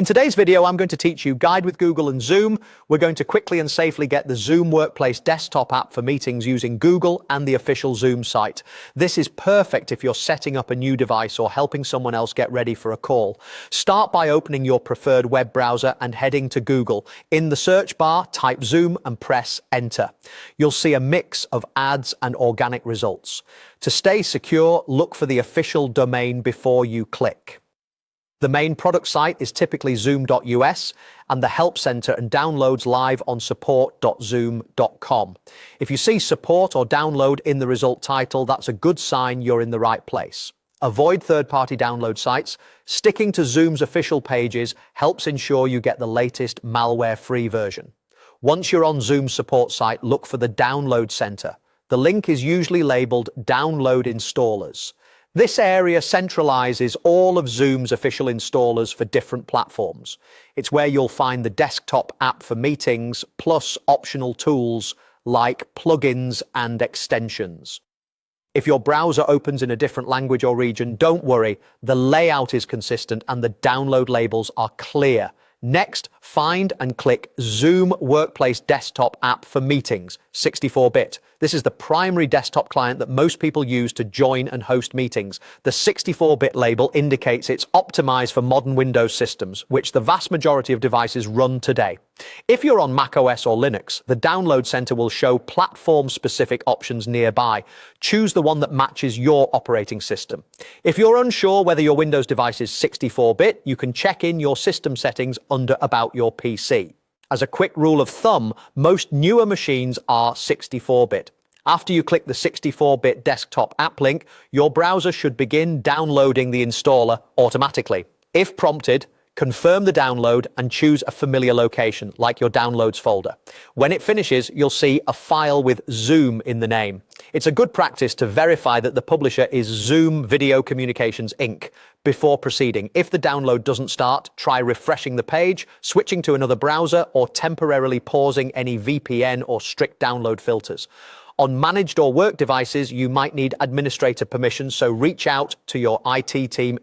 In today's video, I'm going to teach you Guide with Google and Zoom. We're going to quickly and safely get the Zoom Workplace desktop app for meetings using Google and the official Zoom site. This is perfect if you're setting up a new device or helping someone else get ready for a call. Start by opening your preferred web browser and heading to Google. In the search bar, type Zoom and press Enter. You'll see a mix of ads and organic results. To stay secure, look for the official domain before you click. The main product site is typically zoom.us and the help center and downloads live on support.zoom.com. If you see support or download in the result title, that's a good sign you're in the right place. Avoid third-party download sites. Sticking to Zoom's official pages helps ensure you get the latest malware-free version. Once you're on Zoom's support site, look for the download center. The link is usually labeled Download Installers. This area centralizes all of Zoom's official installers for different platforms. It's where you'll find the desktop app for meetings, plus optional tools like plugins and extensions. If your browser opens in a different language or region, don't worry, the layout is consistent and the download labels are clear. Next, find and click Zoom Workplace Desktop App for Meetings, 64-bit. This is the primary desktop client that most people use to join and host meetings. The 64-bit label indicates it's optimized for modern Windows systems, which the vast majority of devices run today. If you're on macOS or Linux, the Download Center will show platform-specific options nearby. Choose the one that matches your operating system. If you're unsure whether your Windows device is 64-bit, you can check in your system settings under About Your PC. As a quick rule of thumb, most newer machines are 64-bit. After you click the 64-bit desktop app link, your browser should begin downloading the installer automatically. If prompted, confirm the download and choose a familiar location, like your Downloads folder. When it finishes, you'll see a file with Zoom in the name. It's a good practice to verify that the publisher is Zoom Video Communications Inc. before proceeding. If the download doesn't start, try refreshing the page, switching to another browser, or temporarily pausing any VPN or strict download filters. On managed or work devices, you might need administrator permission, so reach out to your IT team